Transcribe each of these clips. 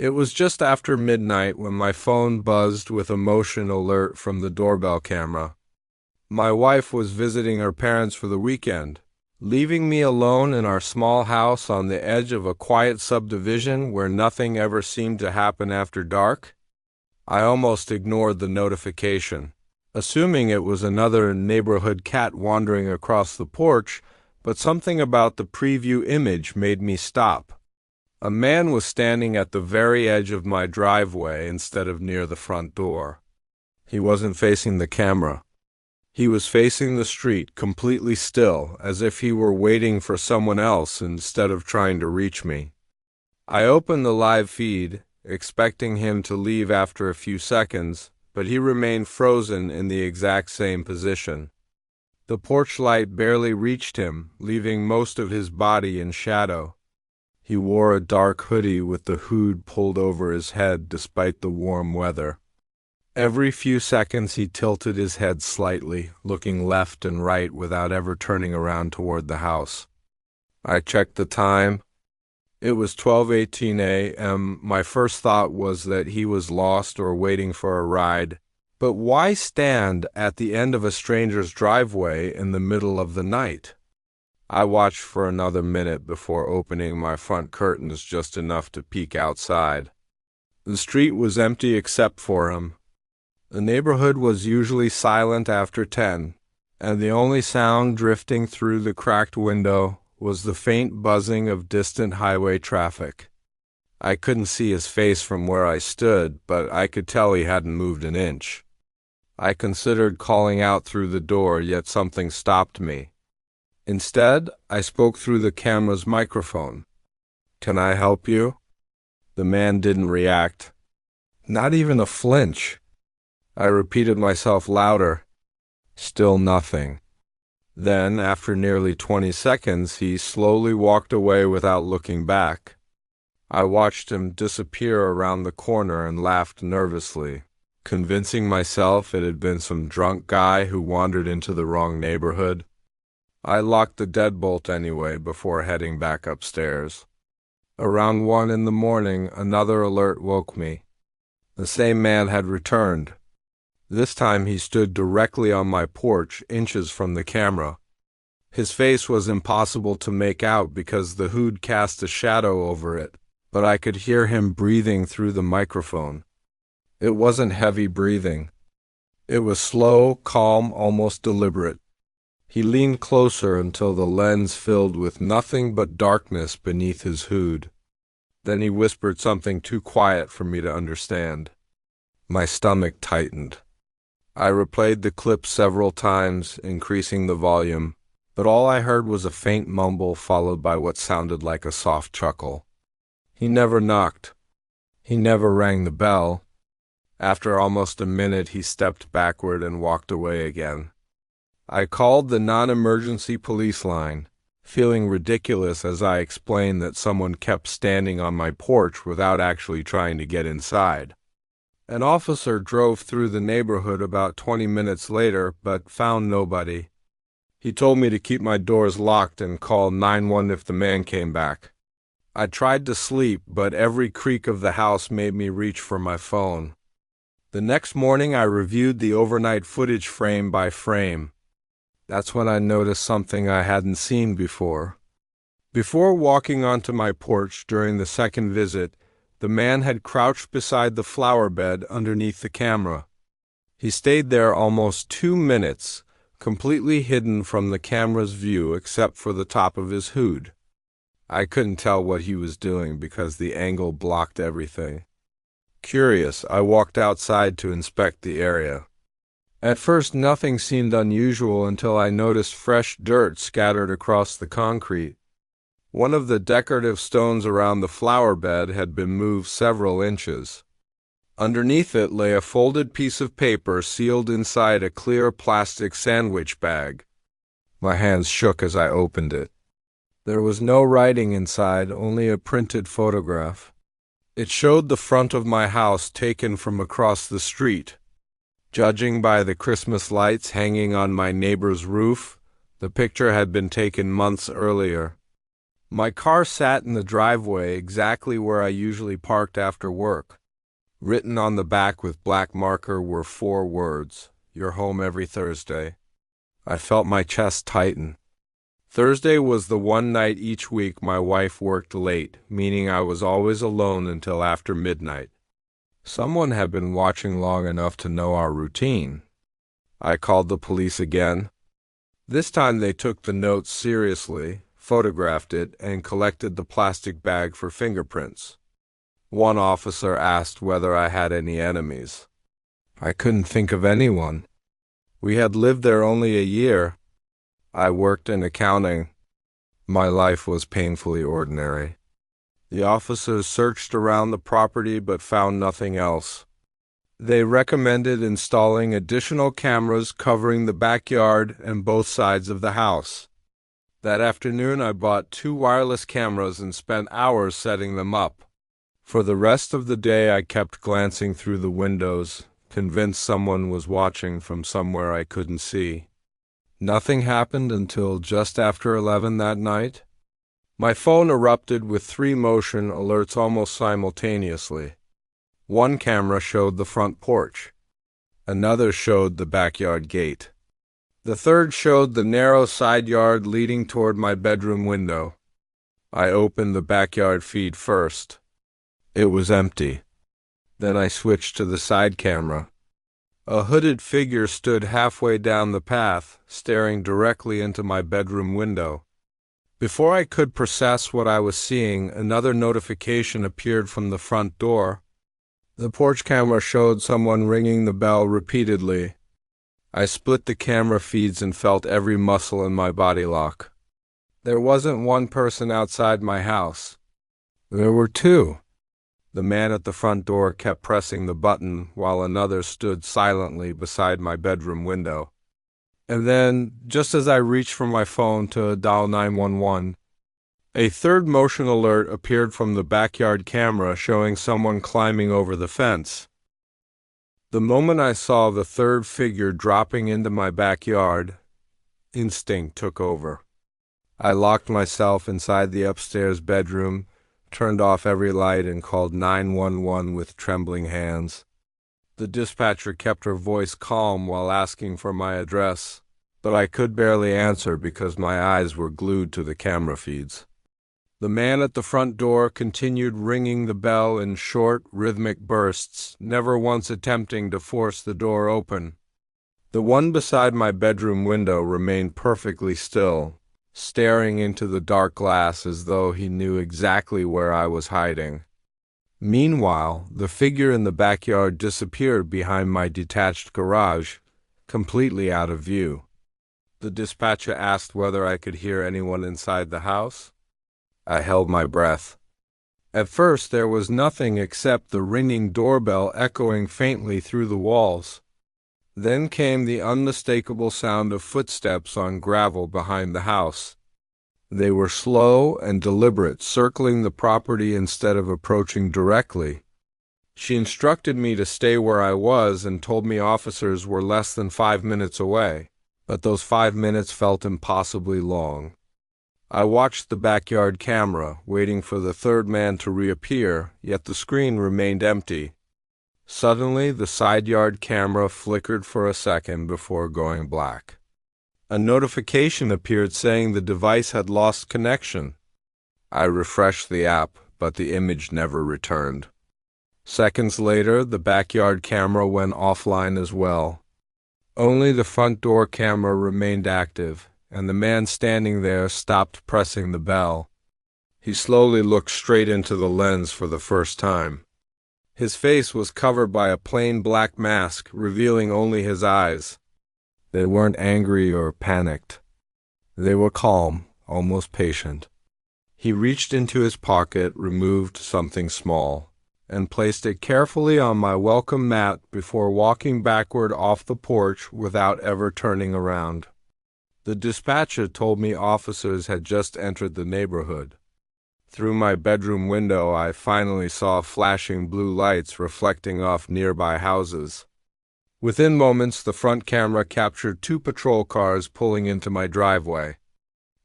It was just after midnight when my phone buzzed with a motion alert from the doorbell camera. My wife was visiting her parents for the weekend, leaving me alone in our small house on the edge of a quiet subdivision where nothing ever seemed to happen after dark. I almost ignored the notification, assuming it was another neighborhood cat wandering across the porch, but something about the preview image made me stop. A man was standing at the very edge of my driveway instead of near the front door. He wasn't facing the camera. He was facing the street, completely still, as if he were waiting for someone else instead of trying to reach me. I opened the live feed, expecting him to leave after a few seconds, but he remained frozen in the exact same position. The porch light barely reached him, leaving most of his body in shadow. He wore a dark hoodie with the hood pulled over his head despite the warm weather. Every few seconds he tilted his head slightly, looking left and right without ever turning around toward the house. I checked the time. It was 12:18 a.m. My first thought was that he was lost or waiting for a ride. But why stand at the end of a stranger's driveway in the middle of the night? I watched for another minute before opening my front curtains just enough to peek outside. The street was empty except for him. The neighborhood was usually silent after 10, and the only sound drifting through the cracked window was the faint buzzing of distant highway traffic. I couldn't see his face from where I stood, but I could tell he hadn't moved an inch. I considered calling out through the door, yet something stopped me. Instead, I spoke through the camera's microphone. "Can I help you?" The man didn't react. Not even a flinch. I repeated myself louder. Still nothing. Then, after nearly 20 seconds, he slowly walked away without looking back. I watched him disappear around the corner and laughed nervously, convincing myself it had been some drunk guy who wandered into the wrong neighborhood. I locked the deadbolt anyway before heading back upstairs. Around 1 in the morning, another alert woke me. The same man had returned. This time he stood directly on my porch, inches from the camera. His face was impossible to make out because the hood cast a shadow over it, but I could hear him breathing through the microphone. It wasn't heavy breathing. It was slow, calm, almost deliberate. He leaned closer until the lens filled with nothing but darkness beneath his hood. Then he whispered something too quiet for me to understand. My stomach tightened. I replayed the clip several times, increasing the volume, but all I heard was a faint mumble followed by what sounded like a soft chuckle. He never knocked. He never rang the bell. After almost a minute, he stepped backward and walked away again. I called the non-emergency police line, feeling ridiculous as I explained that someone kept standing on my porch without actually trying to get inside. An officer drove through the neighborhood about 20 minutes later, but found nobody. He told me to keep my doors locked and call 911 if the man came back. I tried to sleep, but every creak of the house made me reach for my phone. The next morning, I reviewed the overnight footage frame by frame. That's when I noticed something I hadn't seen before. Before walking onto my porch during the second visit, the man had crouched beside the flower bed underneath the camera. He stayed there almost 2 minutes, completely hidden from the camera's view except for the top of his hood. I couldn't tell what he was doing because the angle blocked everything. Curious, I walked outside to inspect the area. At first, nothing seemed unusual until I noticed fresh dirt scattered across the concrete. One of the decorative stones around the flower bed had been moved several inches. Underneath it lay a folded piece of paper sealed inside a clear plastic sandwich bag. My hands shook as I opened it. There was no writing inside, only a printed photograph. It showed the front of my house taken from across the street. Judging by the Christmas lights hanging on my neighbor's roof, the picture had been taken months earlier. My car sat in the driveway exactly where I usually parked after work. Written on the back with black marker were 4 words: "You're home every Thursday." I felt my chest tighten. Thursday was the one night each week my wife worked late, meaning I was always alone until after midnight. Someone had been watching long enough to know our routine. I called the police again. This time they took the notes seriously, photographed it, and collected the plastic bag for fingerprints. One officer asked whether I had any enemies. I couldn't think of anyone. We had lived there only a year. I worked in accounting. My life was painfully ordinary. The officers searched around the property but found nothing else. They recommended installing additional cameras covering the backyard and both sides of the house. That afternoon, I bought 2 wireless cameras and spent hours setting them up. For the rest of the day, I kept glancing through the windows, convinced someone was watching from somewhere I couldn't see. Nothing happened until just after 11 that night. My phone erupted with 3 motion alerts almost simultaneously. One camera showed the front porch. Another showed the backyard gate. The third showed the narrow side yard leading toward my bedroom window. I opened the backyard feed first. It was empty. Then I switched to the side camera. A hooded figure stood halfway down the path, staring directly into my bedroom window. Before I could process what I was seeing, another notification appeared from the front door. The porch camera showed someone ringing the bell repeatedly. I split the camera feeds and felt every muscle in my body lock. There wasn't one person outside my house. There were 2. The man at the front door kept pressing the button while another stood silently beside my bedroom window. And then, just as I reached for my phone to dial 911, a third motion alert appeared from the backyard camera showing someone climbing over the fence. The moment I saw the third figure dropping into my backyard, instinct took over. I locked myself inside the upstairs bedroom, turned off every light, and called 911 with trembling hands. The dispatcher kept her voice calm while asking for my address, but I could barely answer because my eyes were glued to the camera feeds. The man at the front door continued ringing the bell in short, rhythmic bursts, never once attempting to force the door open. The one beside my bedroom window remained perfectly still, staring into the dark glass as though he knew exactly where I was hiding. Meanwhile, the figure in the backyard disappeared behind my detached garage, completely out of view. The dispatcher asked whether I could hear anyone inside the house. I held my breath. At first, there was nothing except the ringing doorbell echoing faintly through the walls. Then came the unmistakable sound of footsteps on gravel behind the house. They were slow and deliberate, circling the property instead of approaching directly. She instructed me to stay where I was and told me officers were less than 5 minutes away, but those 5 minutes felt impossibly long. I watched the backyard camera, waiting for the third man to reappear, yet the screen remained empty. Suddenly, the side yard camera flickered for a second before going black. A notification appeared saying the device had lost connection. I refreshed the app, but the image never returned. Seconds later, the backyard camera went offline as well. Only the front door camera remained active, and the man standing there stopped pressing the bell. He slowly looked straight into the lens for the first time. His face was covered by a plain black mask, revealing only his eyes. They weren't angry or panicked. They were calm, almost patient. He reached into his pocket, removed something small, and placed it carefully on my welcome mat before walking backward off the porch without ever turning around. The dispatcher told me officers had just entered the neighborhood. Through my bedroom window, I finally saw flashing blue lights reflecting off nearby houses. Within moments, the front camera captured 2 patrol cars pulling into my driveway.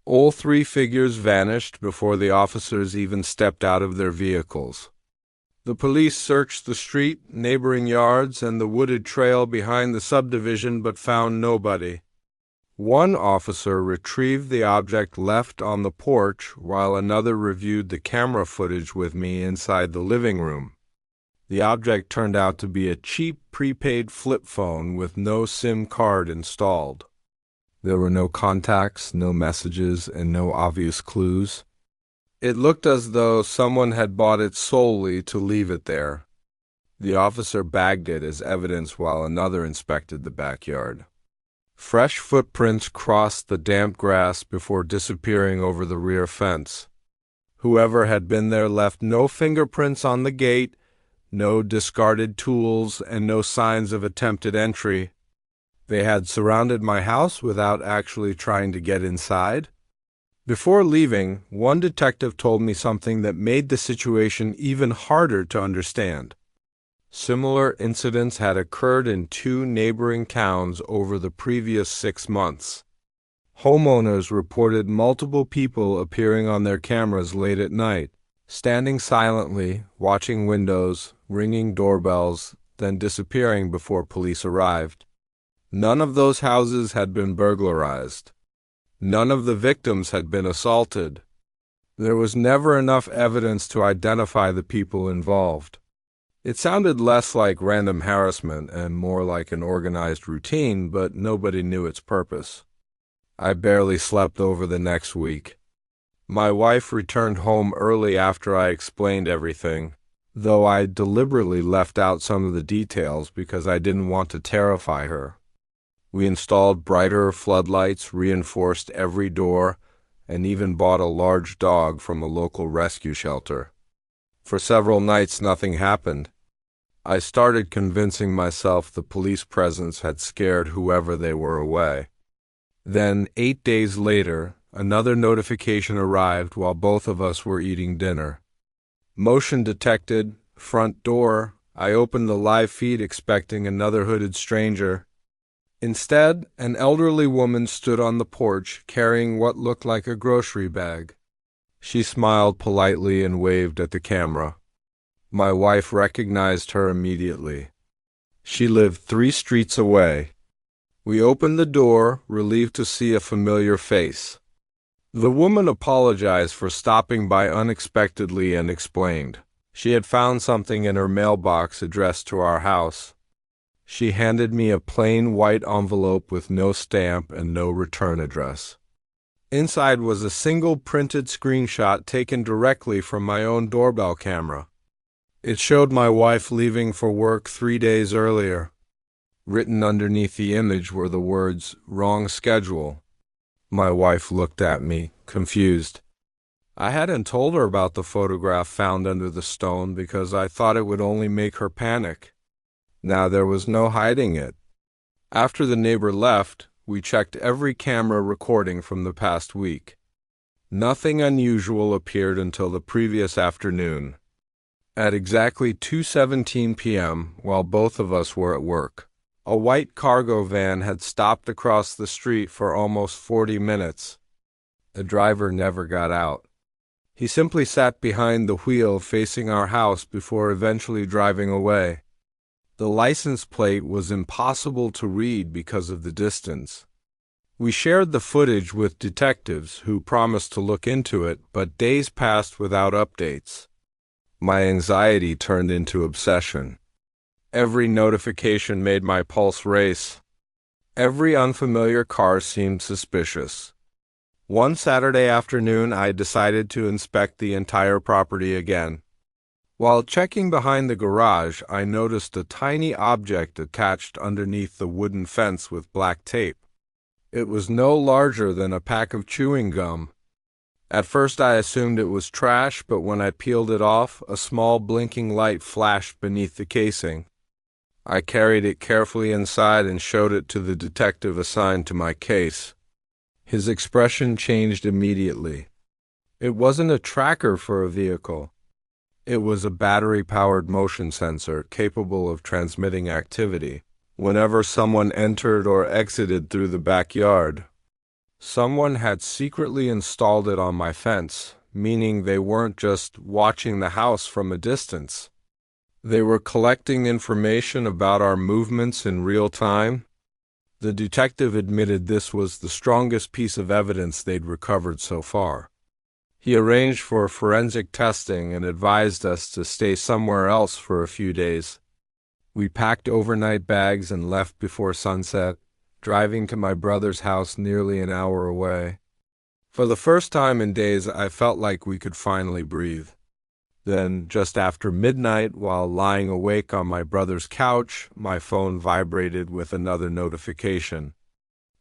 All three figures vanished before the officers even stepped out of their vehicles. The police searched the street, neighboring yards, and the wooded trail behind the subdivision but found nobody. One officer retrieved the object left on the porch while another reviewed the camera footage with me inside the living room. The object turned out to be a cheap prepaid flip phone with no SIM card installed. There were no contacts, no messages, and no obvious clues. It looked as though someone had bought it solely to leave it there. The officer bagged it as evidence while another inspected the backyard. Fresh footprints crossed the damp grass before disappearing over the rear fence. Whoever had been there left no fingerprints on the gate, no discarded tools, and no signs of attempted entry. They had surrounded my house without actually trying to get inside. Before leaving, one detective told me something that made the situation even harder to understand. Similar incidents had occurred in 2 neighboring towns over the previous 6 months. Homeowners reported multiple people appearing on their cameras late at night, standing silently, watching windows, ringing doorbells, then disappearing before police arrived. None of those houses had been burglarized. None of the victims had been assaulted. There was never enough evidence to identify the people involved. It sounded less like random harassment and more like an organized routine, but nobody knew its purpose. I barely slept over the next week. My wife returned home early after I explained everything, though I deliberately left out some of the details because I didn't want to terrify her. We installed brighter floodlights, reinforced every door, and even bought a large dog from a local rescue shelter. For several nights, nothing happened. I started convincing myself the police presence had scared whoever they were away. Then, 8 days later, another notification arrived while both of us were eating dinner. Motion detected, front door. I opened the live feed expecting another hooded stranger. Instead, an elderly woman stood on the porch carrying what looked like a grocery bag. She smiled politely and waved at the camera. My wife recognized her immediately. She lived 3 streets away. We opened the door, relieved to see a familiar face. The woman apologized for stopping by unexpectedly and explained. She had found something in her mailbox addressed to our house. She handed me a plain white envelope with no stamp and no return address. Inside was a single printed screenshot taken directly from my own doorbell camera. It showed my wife leaving for work 3 days earlier. Written underneath the image were the words, "Wrong schedule." My wife looked at me, confused. I hadn't told her about the photograph found under the stone because I thought it would only make her panic. Now there was no hiding it. After the neighbor left, we checked every camera recording from the past week. Nothing unusual appeared until the previous afternoon. At exactly 2:17 p.m., while both of us were at work, a white cargo van had stopped across the street for almost 40 minutes. The driver never got out. He simply sat behind the wheel facing our house before eventually driving away. The license plate was impossible to read because of the distance. We shared the footage with detectives who promised to look into it, but days passed without updates. My anxiety turned into obsession. Every notification made my pulse race. Every unfamiliar car seemed suspicious. One Saturday afternoon, I decided to inspect the entire property again. While checking behind the garage, I noticed a tiny object attached underneath the wooden fence with black tape. It was no larger than a pack of chewing gum. At first I assumed it was trash, but when I peeled it off, a small blinking light flashed beneath the casing. I carried it carefully inside and showed it to the detective assigned to my case. His expression changed immediately. It wasn't a tracker for a vehicle. It was a battery-powered motion sensor capable of transmitting activity whenever someone entered or exited through the backyard. Someone had secretly installed it on my fence, meaning they weren't just watching the house from a distance. They were collecting information about our movements in real time. The detective admitted this was the strongest piece of evidence they'd recovered so far. He arranged for forensic testing and advised us to stay somewhere else for a few days. We packed overnight bags and left before sunset, driving to my brother's house nearly an hour away. For the first time in days, I felt like we could finally breathe. Then, just after midnight, while lying awake on my brother's couch, my phone vibrated with another notification.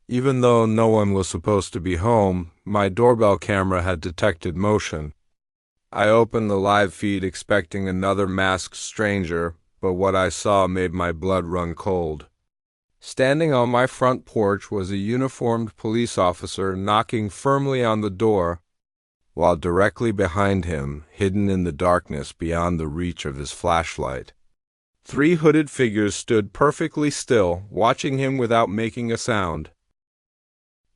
Even though no one was supposed to be home, my doorbell camera had detected motion. I opened the live feed expecting another masked stranger, but what I saw made my blood run cold. Standing on my front porch was a uniformed police officer knocking firmly on the door, while directly behind him, hidden in the darkness beyond the reach of his flashlight, 3 hooded figures stood perfectly still, watching him without making a sound.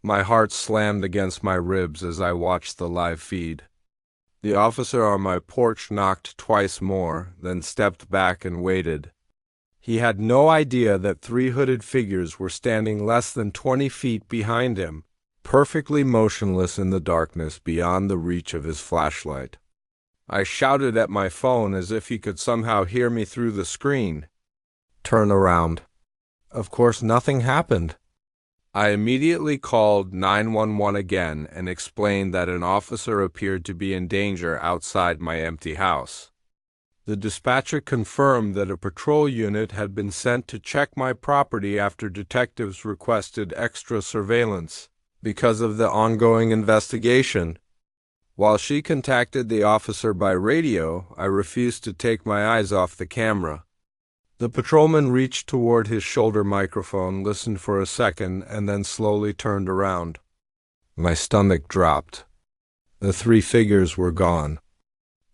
My heart slammed against my ribs as I watched the live feed. The officer on my porch knocked twice more, then stepped back and waited. He had no idea that 3 hooded figures were standing less than 20 feet behind him, perfectly motionless in the darkness beyond the reach of his flashlight. I shouted at my phone as if he could somehow hear me through the screen. "Turn around." Of course, nothing happened. I immediately called 911 again and explained that an officer appeared to be in danger outside my empty house. The dispatcher confirmed that a patrol unit had been sent to check my property after detectives requested extra surveillance because of the ongoing investigation. While she contacted the officer by radio, I refused to take my eyes off the camera. The patrolman reached toward his shoulder microphone, listened for a second, and then slowly turned around. My stomach dropped. The 3 figures were gone.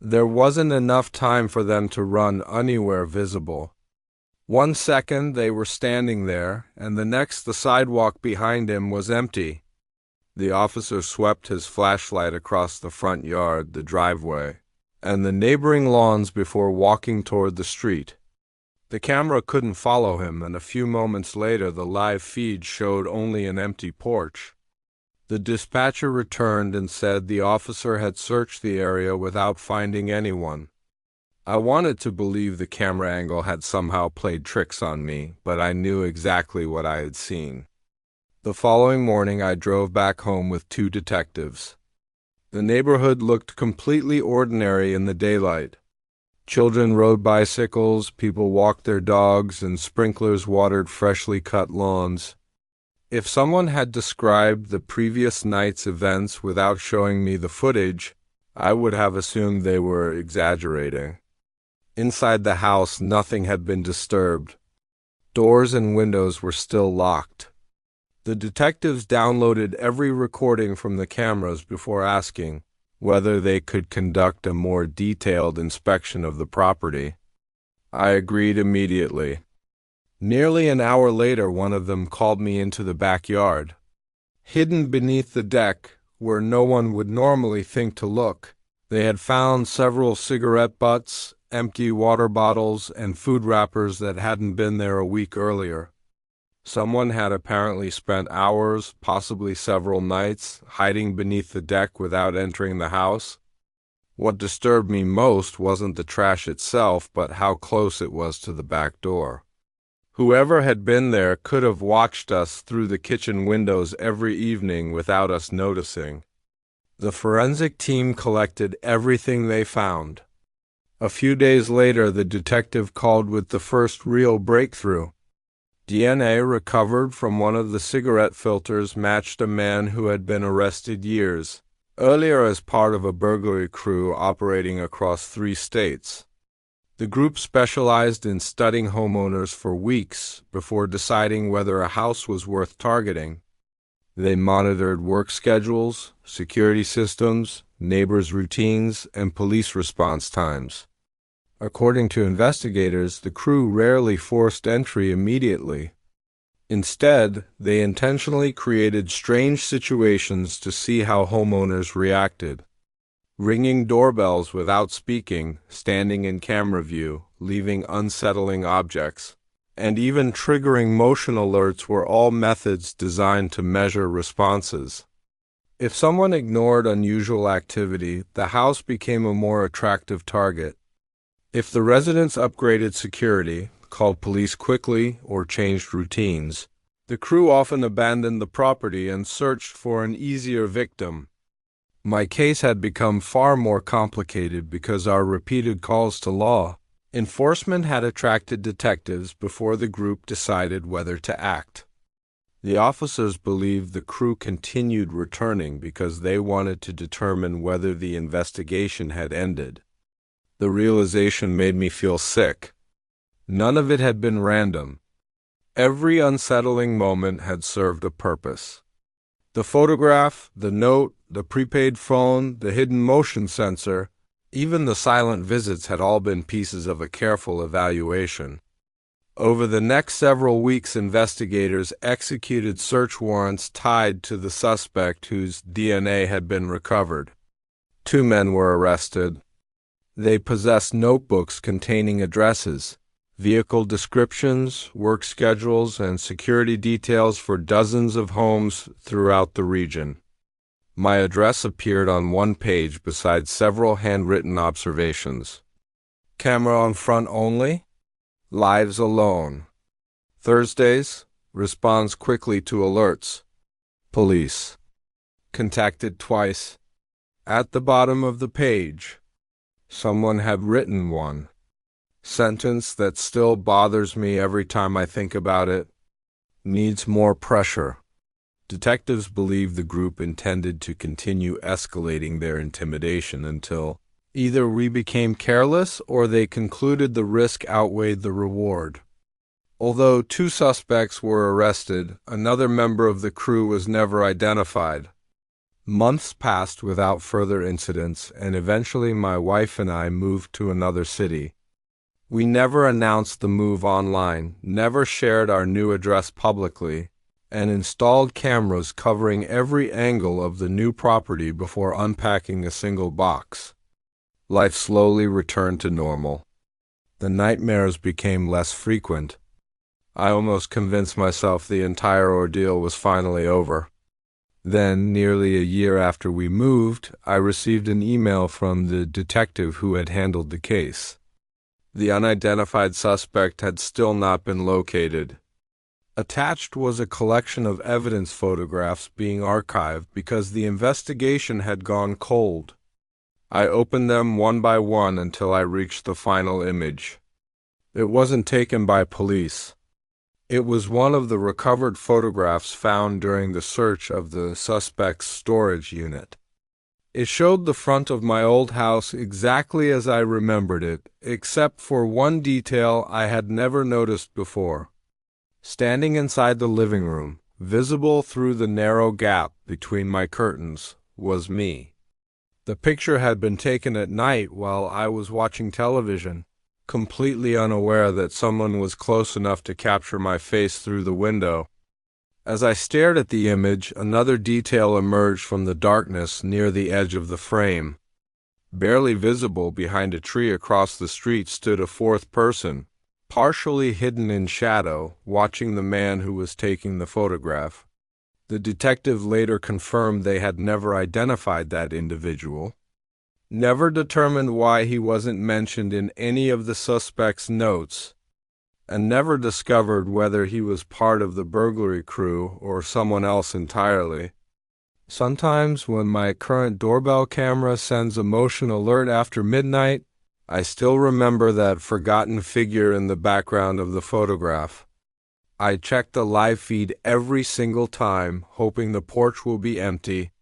There wasn't enough time for them to run anywhere visible. 1 second they were standing there, and the next the sidewalk behind him was empty. The officer swept his flashlight across the front yard, the driveway, and the neighboring lawns before walking toward the street. The camera couldn't follow him, and a few moments later the live feed showed only an empty porch. The dispatcher returned and said the officer had searched the area without finding anyone. I wanted to believe the camera angle had somehow played tricks on me, but I knew exactly what I had seen. The following morning I drove back home with 2 detectives. The neighborhood looked completely ordinary in the daylight. Children rode bicycles, people walked their dogs, and sprinklers watered freshly cut lawns. If someone had described the previous night's events without showing me the footage, I would have assumed they were exaggerating. Inside the house, nothing had been disturbed. Doors and windows were still locked. The detectives downloaded every recording from the cameras before asking whether they could conduct a more detailed inspection of the property. I agreed immediately. Nearly an hour later, one of them called me into the backyard. Hidden beneath the deck, where no one would normally think to look, they had found several cigarette butts, empty water bottles, and food wrappers that hadn't been there a week earlier. Someone had apparently spent hours, possibly several nights, hiding beneath the deck without entering the house. What disturbed me most wasn't the trash itself, but how close it was to the back door. Whoever had been there could have watched us through the kitchen windows every evening without us noticing. The forensic team collected everything they found. A few days later, the detective called with the first real breakthrough. DNA recovered from one of the cigarette filters matched a man who had been arrested years earlier as part of a burglary crew operating across 3 states. The group specialized in studying homeowners for weeks before deciding whether a house was worth targeting. They monitored work schedules, security systems, neighbors' routines, and police response times. According to investigators, the crew rarely forced entry immediately. Instead, they intentionally created strange situations to see how homeowners reacted. Ringing doorbells without speaking, standing in camera view, leaving unsettling objects, and even triggering motion alerts were all methods designed to measure responses. If someone ignored unusual activity, the house became a more attractive target. If the residents upgraded security, called police quickly, or changed routines, the crew often abandoned the property and searched for an easier victim. My case had become far more complicated because our repeated calls to law enforcement had attracted detectives before the group decided whether to act. The officers believed the crew continued returning because they wanted to determine whether the investigation had ended. The realization made me feel sick. None of it had been random. Every unsettling moment had served a purpose. The photograph, the note, the prepaid phone, the hidden motion sensor, even the silent visits had all been pieces of a careful evaluation. Over the next several weeks, investigators executed search warrants tied to the suspect whose DNA had been recovered. 2 men were arrested. They possessed notebooks containing addresses, vehicle descriptions, work schedules, and security details for dozens of homes throughout the region. My address appeared on one page beside several handwritten observations. Camera on front only. Lives alone. Thursdays. Responds quickly to alerts. Police. Contacted twice. At the bottom of the page, someone had written one sentence that still bothers me every time I think about it. Needs more pressure. Detectives believe the group intended to continue escalating their intimidation until either we became careless or they concluded the risk outweighed the reward. Although 2 suspects were arrested, another member of the crew was never identified. Months passed without further incidents, and eventually my wife and I moved to another city. We never announced the move online, never shared our new address publicly, and installed cameras covering every angle of the new property before unpacking a single box. Life slowly returned to normal. The nightmares became less frequent. I almost convinced myself the entire ordeal was finally over. Then, nearly a year after we moved, I received an email from the detective who had handled the case. The unidentified suspect had still not been located. Attached was a collection of evidence photographs being archived because the investigation had gone cold. I opened them one by one until I reached the final image. It wasn't taken by police. It was one of the recovered photographs found during the search of the suspect's storage unit. It showed the front of my old house exactly as I remembered it, except for one detail I had never noticed before. Standing inside the living room, visible through the narrow gap between my curtains, was me. The picture had been taken at night while I was watching television, completely unaware that someone was close enough to capture my face through the window. As I stared at the image, another detail emerged from the darkness near the edge of the frame. Barely visible behind a tree across the street stood a 4th person, partially hidden in shadow, watching the man who was taking the photograph. The detective later confirmed they had never identified that individual, never determined why he wasn't mentioned in any of the suspect's notes, and never discovered whether he was part of the burglary crew or someone else entirely. Sometimes when my current doorbell camera sends a motion alert after midnight, I still remember that forgotten figure in the background of the photograph. I check the live feed every single time, hoping the porch will be empty,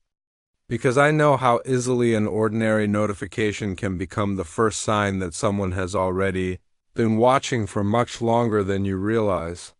because I know how easily an ordinary notification can become the first sign that someone has already been watching for much longer than you realize.